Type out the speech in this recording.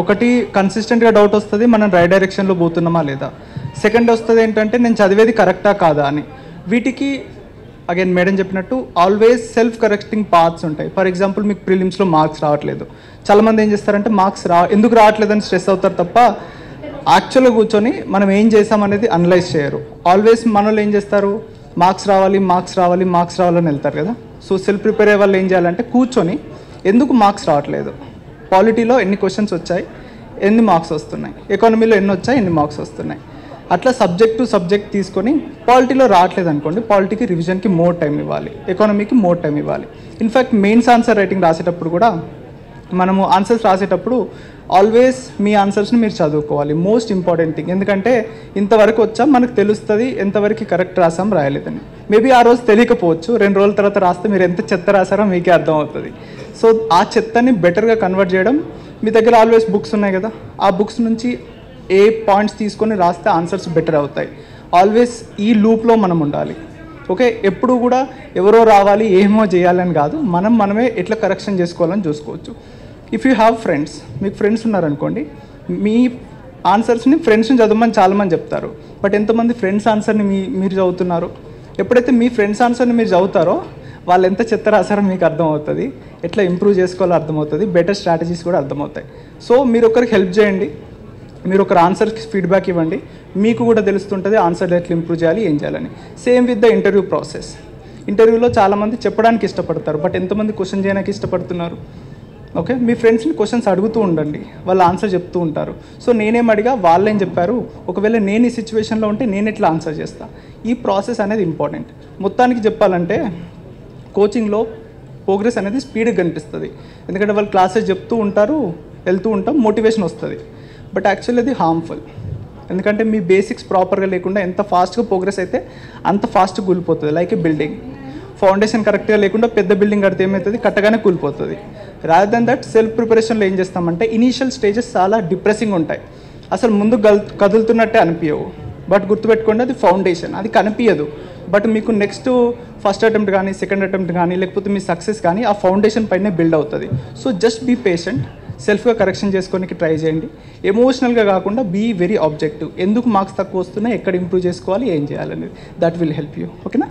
ఒకటి కన్సిస్టెంట్గా డౌట్ వస్తుంది, మనం రైట్ డైరెక్షన్లో పోతున్నామా లేదా. సెకండ్ వస్తుంది ఏంటంటే నేను చదివేది కరెక్టా కాదా అని. వీటికి అగైన్ మేడం చెప్పినట్టు ఆల్వేస్ సెల్ఫ్ కరెక్టింగ్ పార్ట్స్ ఉంటాయి. ఫర్ ఎగ్జాంపుల్ మీకు ప్రిలిమ్స్లో మార్క్స్ రావట్లేదు, చాలామంది ఏం చేస్తారంటే మార్క్స్ ఎందుకు రావట్లేదని స్ట్రెస్ అవుతారు తప్ప యాక్చువల్గా కూర్చొని మనం ఏం చేసామనేది అనలైజ్ చేయరు. ఆల్వేస్ మనలో ఏం చేస్తారు, మార్క్స్ రావాలి మార్క్స్ రావాలి మార్క్స్ రావాలని వెళ్తారు కదా. సో సెల్ఫ్ ప్రిపేర్ అయ్యే వాళ్ళు ఏం చేయాలంటే కూర్చొని ఎందుకు మార్క్స్ రావట్లేదు, పాలిటీలో ఎన్ని క్వశ్చన్స్ వచ్చాయి, ఎన్ని మార్క్స్ వస్తున్నాయి, ఎకానమీలో ఎన్ని వచ్చాయి, ఎన్ని మార్క్స్ వస్తున్నాయి, అట్లా సబ్జెక్ట్ టు సబ్జెక్ట్ తీసుకొని పాలిటీలో రావట్లేదు అనుకోండి, పాలిటీకి రివిజన్కి మోర్ టైం ఇవ్వాలి, ఎకానమీకి మోర్ టైం ఇవ్వాలి. ఇన్ఫ్యాక్ట్ మెయిన్స్ ఆన్సర్ రైటింగ్ రాసేటప్పుడు కూడా మనము ఆన్సర్స్ రాసేటప్పుడు ఆల్వేస్ మీ ఆన్సర్స్ని మీరు చదువుకోవాలి, మోస్ట్ ఇంపార్టెంట్ థింగ్. ఎందుకంటే ఇంతవరకు వచ్చా మనకు తెలుస్తుంది ఎంతవరకు కరెక్ట్ రాసాం రాయలేదని. మేబీ ఆ రోజు తెలియకపోవచ్చు, 2 రోజుల తర్వాత రాస్తే మీరు ఎంత చెత్త రాసారో మీకే అర్థమవుతుంది. సో ఆ చెత్తని బెటర్గా కన్వర్ట్ చేయడం, మీ దగ్గర ఆల్వేస్ బుక్స్ ఉన్నాయి కదా, ఆ బుక్స్ నుంచి ఏ పాయింట్స్ తీసుకొని రాస్తే ఆన్సర్స్ బెటర్ అవుతాయి. ఆల్వేస్ ఈ లూప్లో మనం ఉండాలి. ఓకే, ఎప్పుడు కూడా ఎవరో రావాలి ఏమో చేయాలని కాదు, మనమే ఎట్లా కరెక్షన్ చేసుకోవాలని చూసుకోవచ్చు. ఇఫ్ యూ హ్యావ్ ఫ్రెండ్స్, మీకు ఫ్రెండ్స్ ఉన్నారనుకోండి, మీ ఆన్సర్స్ని ఫ్రెండ్స్ని చదవమని చాలామంది చెప్తారు, బట్ ఎంతమంది ఫ్రెండ్స్ ఆన్సర్ని మీరు చదువుతున్నారు? ఎప్పుడైతే మీ ఫ్రెండ్స్ ఆన్సర్ని మీరు చదువుతారో వాళ్ళు ఎంత చెత్త రాసారో మీకు అర్థమవుతుంది, ఎట్లా ఇంప్రూవ్ చేసుకోవాలో అర్థమవుతుంది, బెటర్ స్ట్రాటజీస్ కూడా అర్థమవుతాయి. సో మీరు ఒకరికి హెల్ప్ చేయండి, మీరు ఒకరు ఆన్సర్కి ఫీడ్బ్యాక్ ఇవ్వండి, మీకు కూడా తెలుస్తుంటుంది ఆన్సర్ ఎట్లా ఇంప్రూవ్ చేయాలి ఏం చేయాలని. Same with the interview process. ఇంటర్వ్యూలో చాలామంది చెప్పడానికి ఇష్టపడతారు, బట్ ఎంతమంది క్వశ్చన్ చేయడానికి ఇష్టపడుతున్నారు? ఓకే, మీ ఫ్రెండ్స్ని క్వశ్చన్స్ అడుగుతూ ఉండండి, వాళ్ళు ఆన్సర్ చెప్తూ ఉంటారు. సో నేనేం అడిగా వాళ్ళేం చెప్పారు, ఒకవేళ నేను ఈ సిచ్యువేషన్లో ఉంటే నేను ఎట్లా ఆన్సర్ చేస్తాను, ఈ ప్రాసెస్ అనేది ఇంపార్టెంట్. మొత్తానికి చెప్పాలంటే కోచింగ్లో ప్రోగ్రెస్ అనేది స్పీడ్గా కనిపిస్తుంది, ఎందుకంటే వాళ్ళు క్లాసెస్ చెప్తూ ఉంటారు, వెళ్తూ ఉంటాం, మోటివేషన్ వస్తుంది. బట్ యాక్చువల్లీ అది హార్మ్ఫుల్, ఎందుకంటే మీ బేసిక్స్ ప్రాపర్గా లేకుండా ఎంత ఫాస్ట్గా ప్రోగ్రెస్ అయితే అంత ఫాస్ట్గా కూలిపోతుంది. లైక్ ఏ బిల్డింగ్, ఫౌండేషన్ కరెక్ట్గా లేకుండా పెద్ద బిల్డింగ్ కడితే ఏమవుతుంది, కట్టగానే కూలిపోతుంది. రాదర్ దెన్ దట్ సెల్ఫ్ ప్రిపరేషన్లో ఏం చేస్తామంటే ఇనీషియల్ స్టేజెస్ చాలా డిప్రెసింగ్ ఉంటాయి, అసలు ముందు కదులుతున్నట్టే అనిపించవు. బట్ గుర్తుపెట్టుకోండి అది ఫౌండేషన్, అది కనిపించదు, బట్ మీకు నెక్స్ట్ ఫస్ట్ అటెంప్ట్ కానీ సెకండ్ అటెంప్ట్ కానీ లేకపోతే మీ సక్సెస్ కానీ ఆ ఫౌండేషన్ పైనే బిల్డ్ అవుతుంది. సో జస్ట్ బీ పేషెంట్, సెల్ఫ్గా కరెక్షన్ చేసుకోనికి ట్రై చేయండి, ఎమోషనల్గా కాకుండా బీ వెరీ ఆబ్జెక్టివ్. ఎందుకు మార్క్స్ తక్కువ వస్తున్నాయి, ఎక్కడ ఇంప్రూవ్ చేసుకోవాలి, ఏం చేయాలనేది, దట్ విల్ హెల్ప్ యూ. ఓకేనా?